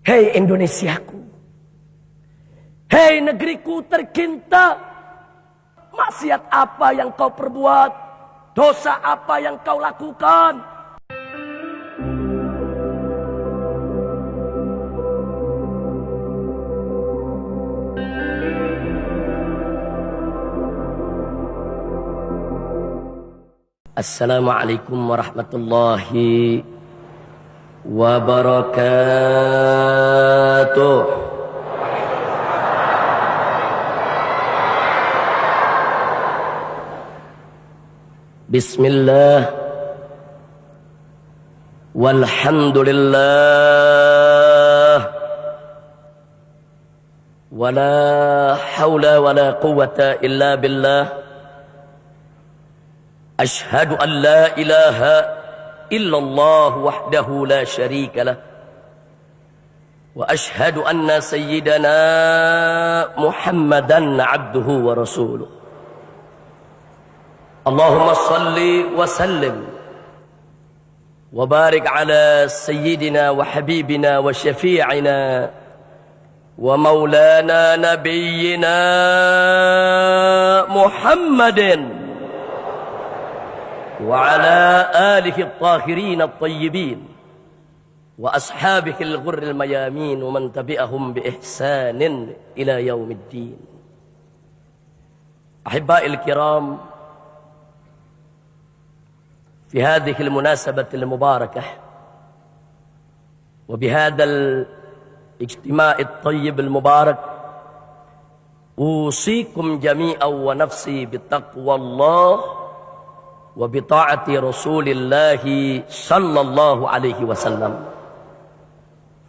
Hei Indonesiaku, hei negeriku tercinta, maksiat apa yang kau perbuat, dosa apa yang kau lakukan. Assalamualaikum warahmatullahi wabarakatuh. Bismillah, walhamdulillah, wala hawla wala quwwata illa billah. Ashhadu an la ilaha illallah wahdahu la sharika lah. Wa ashhadu anna sayyidana Muhammadan abduhu wa rasuluh. Allahumma salli wa sallim wa barik ala sayyidina wa habibina wa syafi'ina wa maulana nabiyyina Muhammadin وعلى آله الطاهرين الطيبين وأصحابه الغر الميامين ومن تبعهم بإحسان إلى يوم الدين. أحبائي الكرام، في هذه المناسبة المباركة وبهذا الاجتماع الطيب المبارك أوصيكم جميعا ونفسي بتقوى الله وبطاعة رسول الله صلى الله عليه وسلم.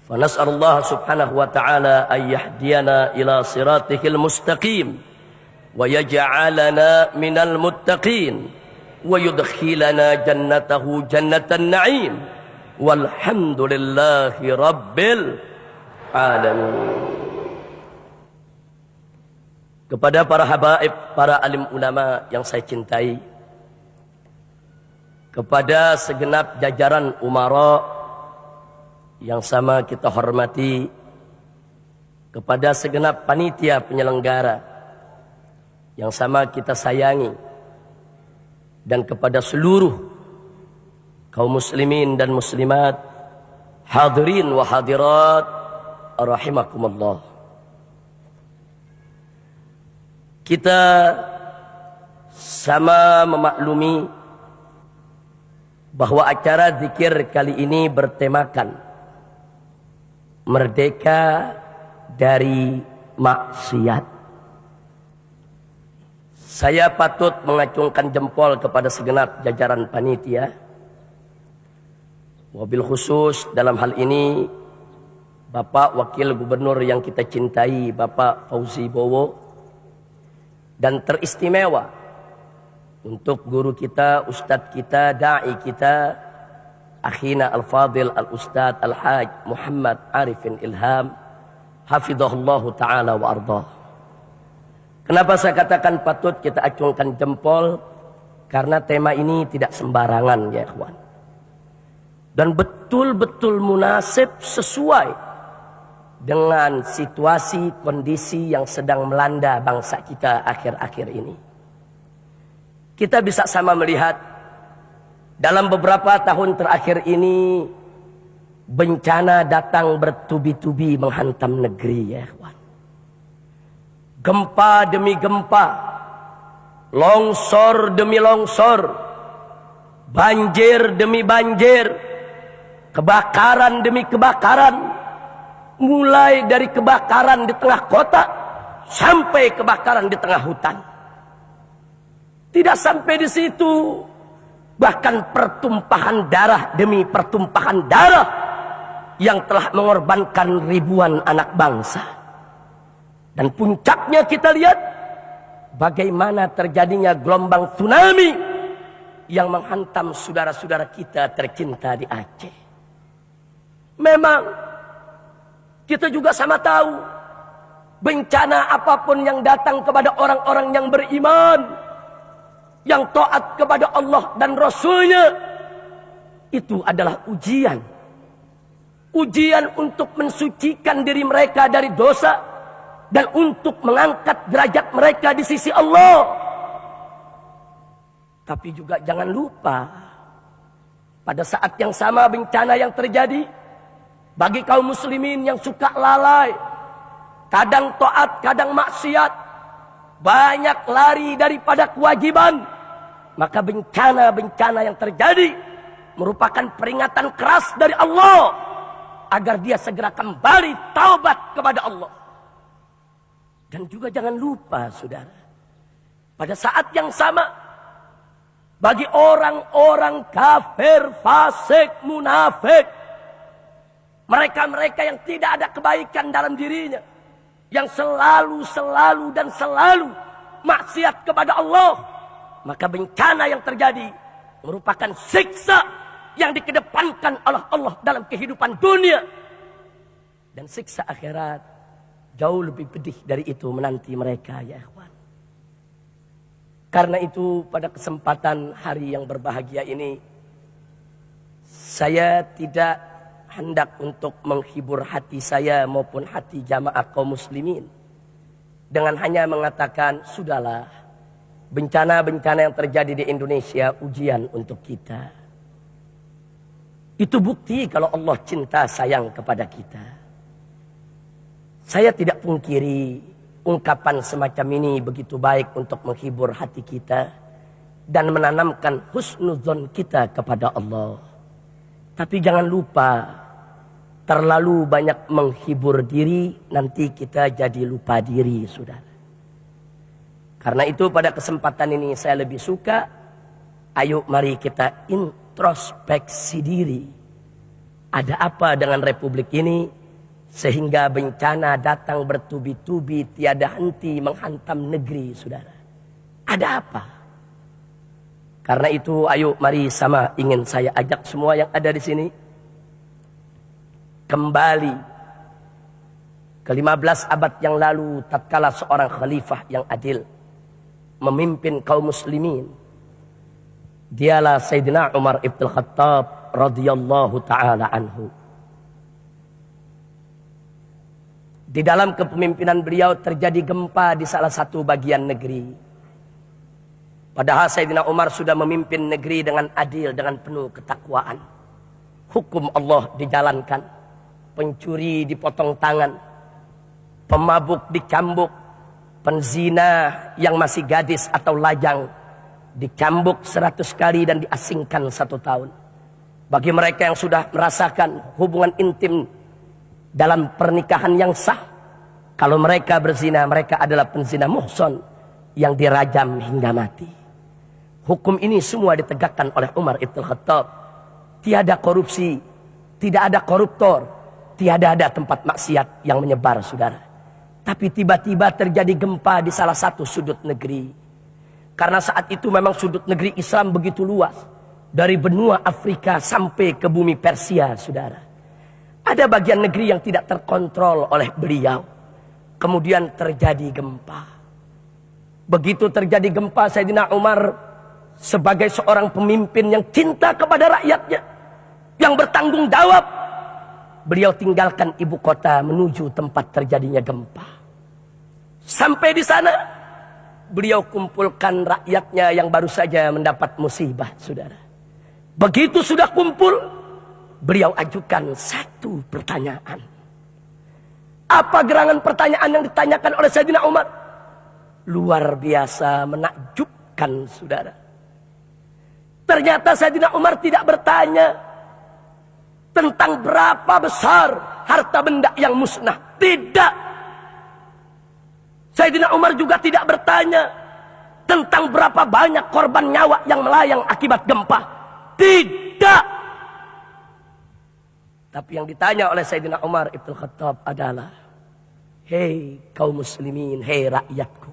فنسأل الله سبحانه وتعالى أن يهدينا إلى صراطه المستقيم ويجعلنا من المتقين ويدخلنا جنته جنة النعيم والحمد لله رب العالمين. Kepada para habaib, para alim ulama yang saya cintai, kepada segenap jajaran umara yang sama kita hormati, kepada segenap panitia penyelenggara yang sama kita sayangi, dan kepada seluruh kaum muslimin dan muslimat, hadirin wa hadirat rahimakumullah. Kita sama memaklumi bahwa acara zikir kali ini bertemakan merdeka dari maksiat. Saya patut mengacungkan jempol kepada segenap jajaran panitia, wabil khusus dalam hal ini Bapak Wakil Gubernur yang kita cintai, Bapak Fauzi Bowo, dan teristimewa untuk guru kita, ustadz kita, da'i kita, akhina al-fadil al-ustadz al-haj Muhammad Arifin Ilham, hafidhahullahu ta'ala wa ardah. Kenapa saya katakan patut kita acungkan jempol? Karena tema ini tidak sembarangan ya ikhwan, dan betul-betul munasib, sesuai dengan situasi kondisi yang sedang melanda bangsa kita akhir-akhir ini. Kita bisa sama melihat dalam beberapa tahun terakhir ini bencana datang bertubi-tubi menghantam negeri ya ikhwan. Gempa demi gempa, longsor demi longsor, banjir demi banjir, kebakaran demi kebakaran, mulai dari kebakaran di tengah kota sampai kebakaran di tengah hutan. Tidak sampai di situ, bahkan pertumpahan darah demi pertumpahan darah yang telah mengorbankan ribuan anak bangsa. Dan puncaknya kita lihat bagaimana terjadinya gelombang tsunami yang menghantam saudara-saudara kita tercinta di Aceh. Memang kita juga sama tahu bencana apapun yang datang kepada orang-orang yang beriman, yang taat kepada Allah dan Rasulnya, itu adalah ujian. ujian untuk mensucikan diri mereka dari dosa dan untuk mengangkat derajat mereka di sisi Allah. Tapi juga jangan lupa, pada saat yang sama bencana yang terjadi bagi kaum muslimin yang suka lalai, kadang taat, kadang maksiat, banyak lari daripada kewajiban, maka bencana-bencana yang terjadi merupakan peringatan keras dari Allah agar dia segera kembali taubat kepada Allah. Dan juga jangan lupa, saudara, pada saat yang sama bagi orang-orang kafir, fasik, munafik, mereka-mereka yang tidak ada kebaikan dalam dirinya, yang selalu maksiat kepada Allah, maka bencana yang terjadi merupakan siksa yang dikedepankan oleh Allah dalam kehidupan dunia. Dan siksa akhirat jauh lebih pedih dari itu menanti mereka, ya ikhwan. Karena itu pada kesempatan hari yang berbahagia ini, saya tidak hendak untuk menghibur hati saya maupun hati jamaah kaum muslimin dengan hanya mengatakan, sudahlah, bencana-bencana yang terjadi di Indonesia ujian untuk kita. Itu bukti kalau Allah cinta sayang kepada kita. Saya tidak pungkiri ungkapan semacam ini begitu baik untuk menghibur hati kita dan menanamkan husnudzon kita kepada Allah. Tapi jangan lupa, terlalu banyak menghibur diri, nanti kita jadi lupa diri, saudara. Karena itu pada kesempatan ini saya lebih suka, ayo mari kita introspeksi diri. Ada apa dengan republik ini sehingga bencana datang bertubi-tubi tiada henti menghantam negeri, saudara? Ada apa? Karena itu ayo mari sama ingin saya ajak semua yang ada di sini kembali ke 15 abad yang lalu, tatkala seorang khalifah yang adil memimpin kaum muslimin. Dialah Sayyidina Umar ibn Khattab radhiyallahu taala anhu. Di dalam kepemimpinan beliau terjadi gempa di salah satu bagian negeri. Padahal Sayyidina Umar sudah memimpin negeri dengan adil, dengan penuh ketakwaan. Hukum Allah dijalankan. Pencuri dipotong tangan. Pemabuk dicambuk. Penzina yang masih gadis atau lajang dicambuk 100 kali dan diasingkan 1 tahun. Bagi mereka yang sudah merasakan hubungan intim dalam pernikahan yang sah, kalau mereka berzina, mereka adalah penzina muhson yang dirajam hingga mati. Hukum ini semua ditegakkan oleh Umar ibn Khattab. Tiada korupsi, tidak ada koruptor, tiada ada tempat maksiat yang menyebar, saudara. Tapi tiba-tiba terjadi gempa di salah satu sudut negeri. Karena saat itu memang sudut negeri Islam begitu luas, dari benua Afrika sampai ke bumi Persia, saudara. Ada bagian negeri yang tidak terkontrol oleh beliau. Kemudian terjadi gempa. Begitu terjadi gempa, Sayyidina Umar sebagai seorang pemimpin yang cinta kepada rakyatnya, yang bertanggung jawab, beliau tinggalkan ibu kota menuju tempat terjadinya gempa. Sampai di sana, beliau kumpulkan rakyatnya yang baru saja mendapat musibah, saudara. Begitu sudah kumpul, beliau ajukan satu pertanyaan. Apa gerangan pertanyaan yang ditanyakan oleh Sayyidina Umar? Luar biasa menakjubkan, saudara. Ternyata Sayyidina Umar tidak bertanya tentang berapa besar harta benda yang musnah. Tidak. Sayyidina Umar juga tidak bertanya tentang berapa banyak korban nyawa yang melayang akibat gempa. Tidak. Tapi yang ditanya oleh Sayyidina Umar ibn Khattab adalah, hei kaum muslimin, hei rakyatku,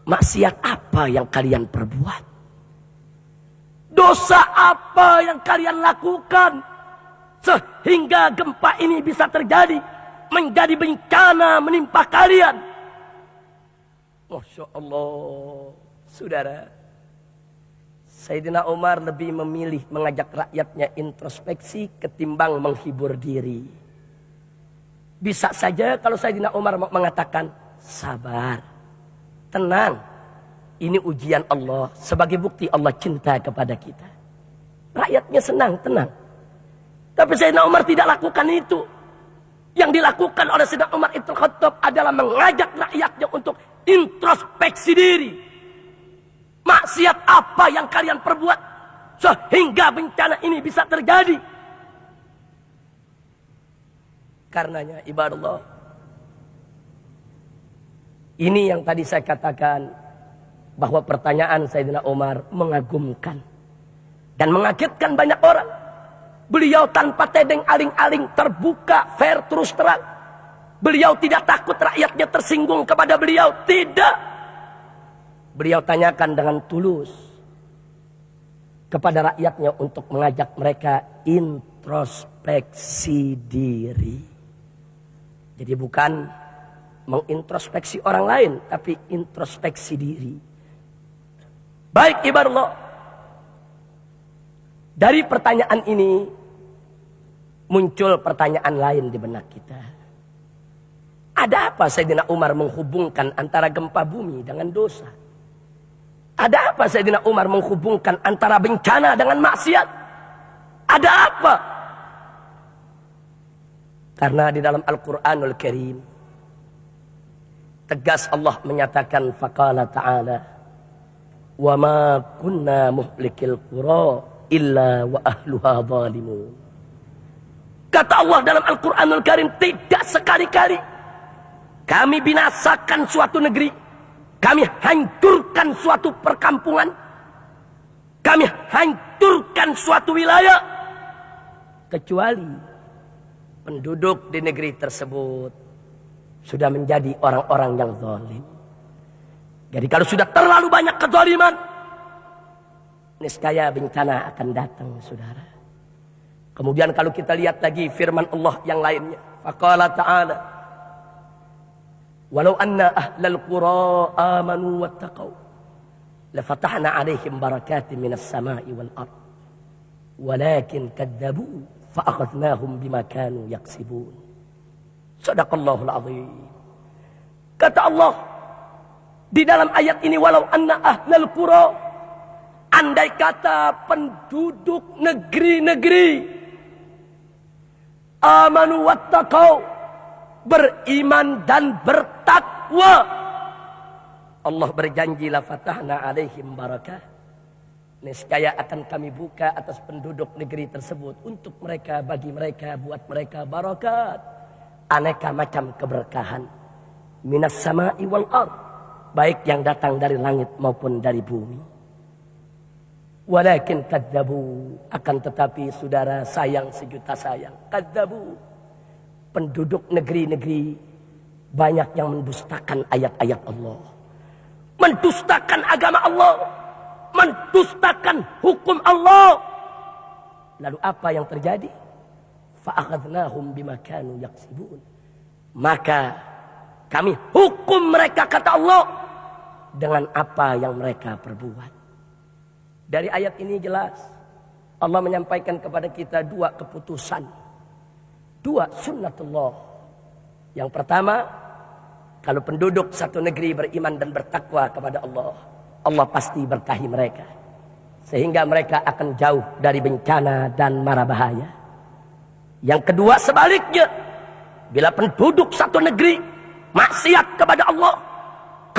maksiat apa yang kalian perbuat? Dosa apa yang kalian lakukan sehingga gempa ini bisa terjadi, menjadi bencana menimpa kalian? Masya Allah, saudara. Sayyidina Umar lebih memilih mengajak rakyatnya introspeksi ketimbang menghibur diri. Bisa saja kalau Sayyidina Umar mengatakan, sabar, tenang, ini ujian Allah, sebagai bukti Allah cinta kepada kita. Rakyatnya senang, tenang. Tapi Sayyidina Umar tidak lakukan itu. Yang dilakukan oleh Sayyidina Umar Ibn Khattab adalah mengajak rakyatnya untuk introspeksi diri. Maksiat apa yang kalian perbuat sehingga bencana ini bisa terjadi? Karenanya ibadallah, ini yang tadi saya katakan bahwa pertanyaan Sayyidina Umar mengagumkan dan mengagetkan banyak orang. Beliau tanpa tedeng aling-aling, terbuka, fair, terus terang. Beliau tidak takut rakyatnya tersinggung kepada beliau, tidak. Beliau tanyakan dengan tulus kepada rakyatnya untuk mengajak mereka introspeksi diri. Jadi bukan mengintrospeksi orang lain, tapi introspeksi diri. Baik ibadallah, dari pertanyaan ini muncul pertanyaan lain di benak kita. Ada apa Sayyidina Umar menghubungkan antara gempa bumi dengan dosa? Ada apa Sayyidina Umar menghubungkan antara bencana dengan maksiat? Ada apa? Karena di dalam Al-Quranul Karim tegas Allah menyatakan, faqala ta'ala, wa ma kunna muhlikil qura illa wa ahluha zalimun. Kata Allah dalam Al-Quranul Karim, tidak sekali-kali kami binasakan suatu negeri, kami hancurkan suatu perkampungan, kami hancurkan suatu wilayah, kecuali penduduk di negeri tersebut sudah menjadi orang-orang yang zalim. Jadi kalau sudah terlalu banyak kezaliman, niscaya bencana akan datang, saudara. Kemudian kalau kita lihat lagi firman Allah yang lainnya, faqala ta'ala, walau anna ahlal qura amanu wattaqau lafatahna 'alaihim barakatin minas sama'i wal ard walakin kadzabu fa'akhadnahum bima kanu yaksibun. Shadaqallahul azim. Kata Allah di dalam ayat ini, walau anna ahlal qura, andai kata penduduk negeri-negeri amanu wattaqau, beriman dan bertakwa, Allah berjanji la fatahna alaihim barakah, niscaya akan kami buka atas penduduk negeri tersebut untuk mereka, bagi mereka, buat mereka barakat, aneka macam keberkahan, minas sama'i wal ard, baik yang datang dari langit maupun dari bumi. Walakin kadzabu, akan tetapi saudara, sayang sejuta sayang, kadzabu, penduduk negeri-negeri banyak yang mendustakan ayat-ayat Allah, mendustakan agama Allah, mendustakan hukum Allah. Lalu apa yang terjadi? Fa'akhadnahum bima kanu yaksibun, maka kami hukum mereka, kata Allah, dengan apa yang mereka perbuat. Dari ayat ini jelas Allah menyampaikan kepada kita dua keputusan, dua sunnatullah. Yang pertama, kalau penduduk satu negeri beriman dan bertakwa kepada Allah, Allah pasti berkahi mereka, sehingga mereka akan jauh dari bencana dan mara bahaya. Yang kedua sebaliknya, bila penduduk satu negeri maksiat kepada Allah,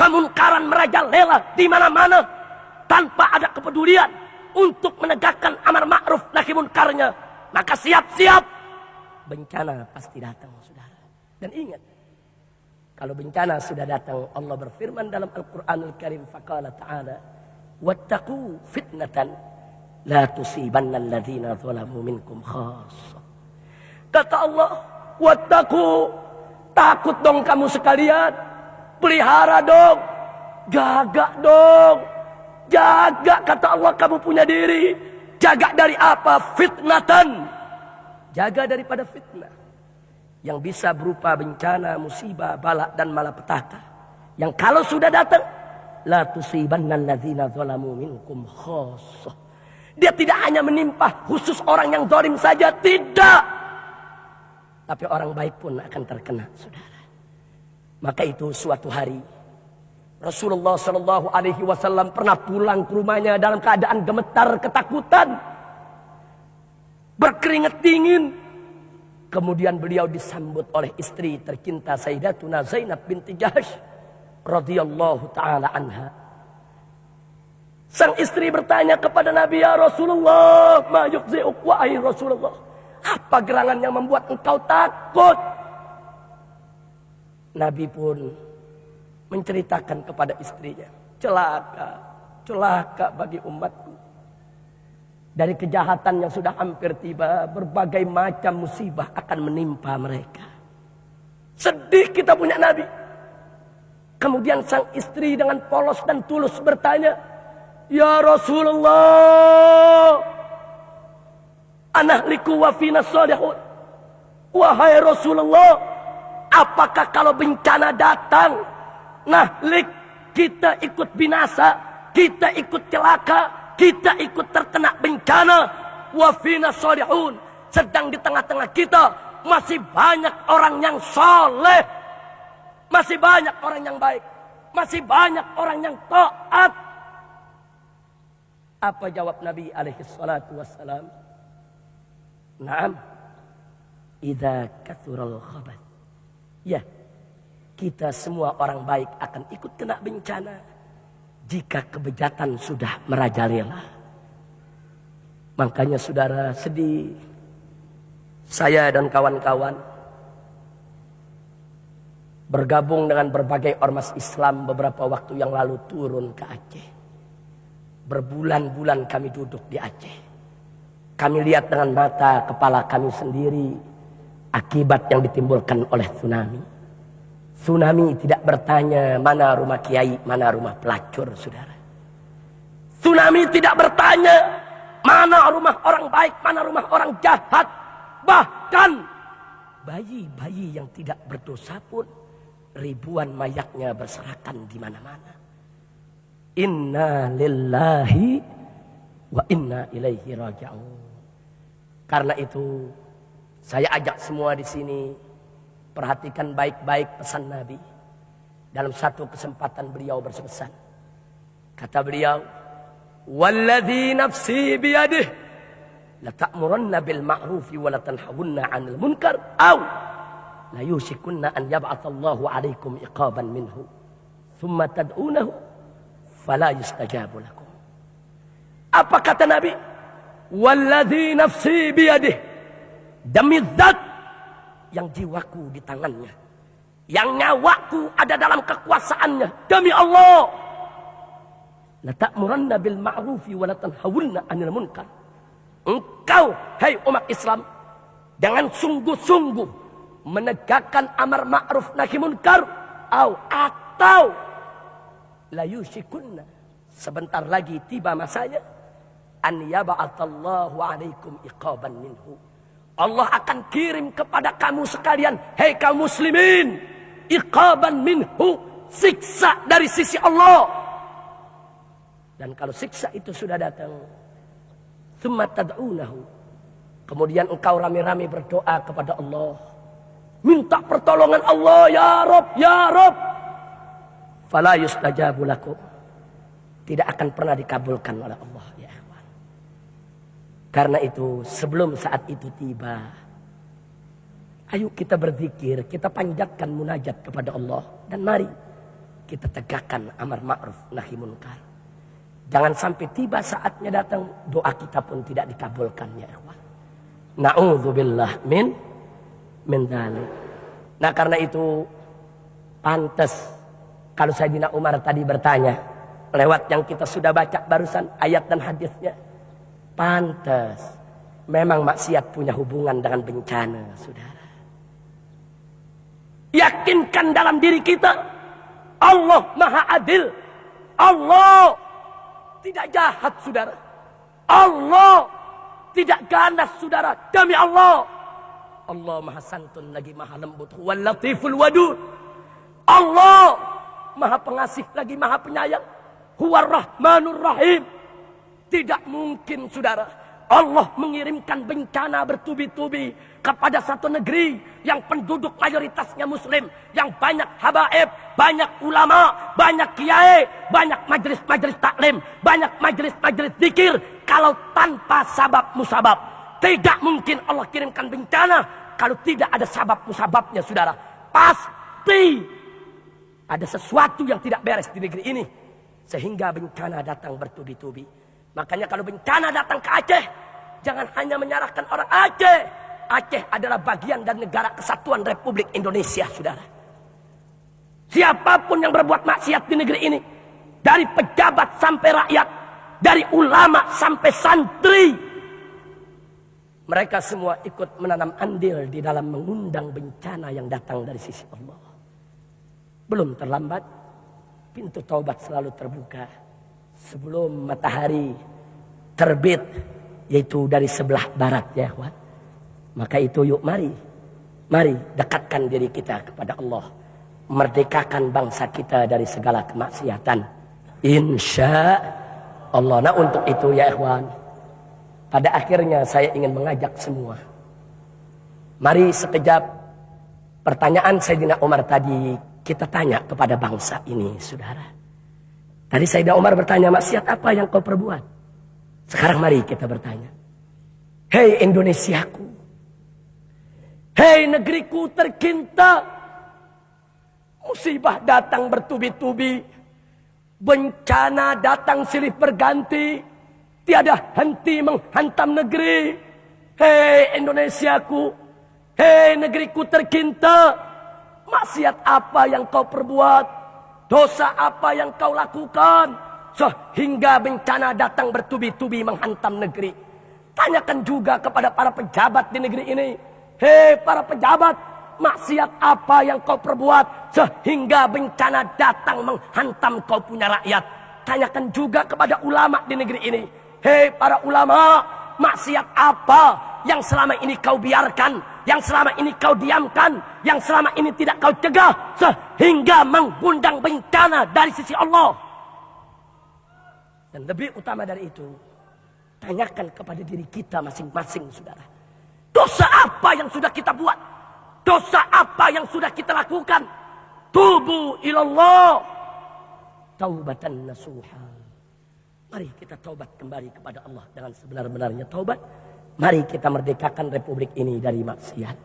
kemungkaran merajalela di mana-mana, tanpa ada kepedulian untuk menegakkan amar ma'ruf nahi munkarnya, maka siap-siap bencana pasti datang, saudara. Dan ingat, kalau bencana sudah datang, Allah berfirman dalam Al-Quranul Karim, faqala ta'ala, wattaqu fitnatan la tusibanna alladhina zalamu minkum khassah. Kata Allah, wattaqu, takut dong kamu sekalian, pelihara dong, jaga dong, jaga, kata Allah, kamu punya diri. Jaga dari apa? Fitnatan, jaga daripada fitnah yang bisa berupa bencana, musibah, bala dan malapetaka, yang kalau sudah datang la tusibanna alladzina zalamu minkum khassah. Dia tidak hanya menimpa khusus orang yang zalim saja, tidak. Tapi orang baik pun akan terkena, saudara. Maka itu suatu hari Rasulullah Shallallahu Alaihi Wasallam pernah pulang ke rumahnya dalam keadaan gemetar ketakutan, berkeringat dingin. Kemudian beliau disambut oleh istri tercinta Sayyidatuna Zainab binti Jahsy radhiyallahu taala anha. Sang istri bertanya kepada Nabi, ya Rasulullah, ma yukhzi'uk wahai Rasulullah, apa gerangan yang membuat engkau takut? Nabi pun menceritakan kepada istrinya, celaka bagi umatku. Dari kejahatan yang sudah hampir tiba, berbagai macam musibah akan menimpa mereka. Sedih kita punya Nabi. Kemudian sang istri dengan polos dan tulus bertanya, ya Rasulullah, anahliku wa fina salihun. Wahai Rasulullah, apakah kalau bencana datang, nahlik, kita ikut binasa, kita ikut celaka, kita ikut terkena bencana, wa fina salihun, sedang di tengah-tengah kita masih banyak orang yang saleh, masih banyak orang yang baik, masih banyak orang yang taat. Apa jawab Nabi alaihi salatu wassalam? Naam, idza kathural khabath. Ya, kita semua orang baik akan ikut kena bencana jika kebejatan sudah merajalela. Makanya saudara, sedih saya dan kawan-kawan bergabung dengan berbagai ormas Islam beberapa waktu yang lalu turun ke Aceh. Berbulan-bulan kami duduk di Aceh. Kami lihat dengan mata kepala kami sendiri akibat yang ditimbulkan oleh tsunami. Tsunami tidak bertanya mana rumah kiai, mana rumah pelacur, saudara. Tsunami tidak bertanya mana rumah orang baik, mana rumah orang jahat. Bahkan bayi-bayi yang tidak berdosa pun ribuan mayatnya berserakan di mana-mana. Inna lillahi wa inna ilaihi raji'un. Karena itu saya ajak semua di sini perhatikan baik-baik pesan Nabi. Dalam satu kesempatan beliau berpesan. Kata beliau, "Walladzi nafsi biyadihi la ta'murunna bil ma'rufi wa la tanhawunna 'anil munkar aw la yushikunna an yab'atsallahu 'alaikum iqaban minhu thumma tad'unahu fala yustajabu lakum." Apa kata Nabi? Walladzi nafsi biyadihi, demi zat yang jiwaku di tangannya, yang nyawaku ada dalam kekuasaannya, demi Allah, la ta'muranna bil ma'rufi wa la tanhawunna 'anil munkar. Engkau, hai umat Islam, dengan sungguh-sungguh menegakkan amar ma'ruf nahi munkar, atau la yushikunna, sebentar lagi tiba masanya, an yab'atsallahu 'alaikum iqaban minhu. Allah akan kirim kepada kamu sekalian, hei kaum muslimin, iqaban minhu, siksa dari sisi Allah. Dan kalau siksa itu sudah datang, thumma tad'unahu, kemudian engkau rame-rame berdoa kepada Allah, minta pertolongan Allah, ya Rabb, ya Rabb, fala yustajabu lakum, tidak akan pernah dikabulkan oleh Allah, ya ikhwan. Karena itu sebelum saat itu tiba, ayo kita berzikir, kita panjatkan munajat kepada Allah, dan mari kita tegakkan amar ma'ruf nahi munkar. Jangan sampai tiba saatnya datang, doa kita pun tidak dikabulkan, ya ikhwan. Na'udzubillah min dzalik. Nah, karena itu pantas kalau Sayyidina Umar tadi bertanya lewat yang kita sudah baca barusan ayat dan hadisnya, pantas memang maksiat punya hubungan dengan bencana, saudara. Yakinkan dalam diri kita, Allah Maha Adil, Allah tidak jahat, saudara. Allah tidak ganas, saudara. Demi Allah, Allah Maha Santun lagi Maha Lembut, wal Latiful Wadud. Allah maha pengasih lagi maha penyayang. Huwar Rahmanur Rahim. Tidak mungkin saudara, Allah mengirimkan bencana bertubi-tubi kepada satu negeri yang penduduk mayoritasnya muslim, yang banyak habaib, banyak ulama, banyak kiai, banyak majelis-majelis taklim, banyak majelis-majelis zikir. Kalau tanpa sabab musabab, tidak mungkin Allah kirimkan bencana kalau tidak ada sabab musababnya saudara. Pasti ada sesuatu yang tidak beres di negeri ini sehingga bencana datang bertubi-tubi. Makanya kalau bencana datang ke Aceh, jangan hanya menyalahkan orang Aceh. Aceh adalah bagian dari negara kesatuan Republik Indonesia, saudara. Siapapun yang berbuat maksiat di negeri ini, dari pejabat sampai rakyat, dari ulama sampai santri, mereka semua ikut menanam andil di dalam mengundang bencana yang datang dari sisi Allah. Belum terlambat, pintu taubat selalu terbuka sebelum matahari terbit, yaitu dari sebelah barat ya kawan. Maka itu yuk mari dekatkan diri kita kepada Allah, merdekakan bangsa kita dari segala kemaksiatan, insya Allah. Nah untuk itu ya ikhwan, pada akhirnya saya ingin mengajak semua, mari sekejap pertanyaan Sayyidina Umar tadi kita tanya kepada bangsa ini saudara. Tadi Sayyidina Umar bertanya, maksiat apa yang kau perbuat? Sekarang mari kita bertanya, hei Indonesiaku, hei negeriku tercinta, musibah datang bertubi-tubi, bencana datang silih berganti, tiada henti menghantam negeri. Hei Indonesiaku, hei negeriku tercinta, maksiat apa yang kau perbuat? Dosa apa yang kau lakukan sehingga bencana datang bertubi-tubi menghantam negeri? Tanyakan juga kepada para pejabat di negeri ini. Hei para pejabat, maksiat apa yang kau perbuat sehingga bencana datang menghantam kau punya rakyat? Tanyakan juga kepada ulama di negeri ini. Hei para ulama, maksiat apa yang selama ini kau biarkan, yang selama ini kau diamkan, yang selama ini tidak kau cegah sehingga mengundang bencana dari sisi Allah? Dan lebih utama dari itu, tanyakan kepada diri kita masing-masing saudara. Dosa apa yang sudah kita buat? Dosa apa yang sudah kita lakukan? Tubu ilallah taubatan nasuha. Mari kita taubat kembali kepada Allah dengan sebenar-benarnya taubat. Mari kita merdekakan republik ini dari maksiat.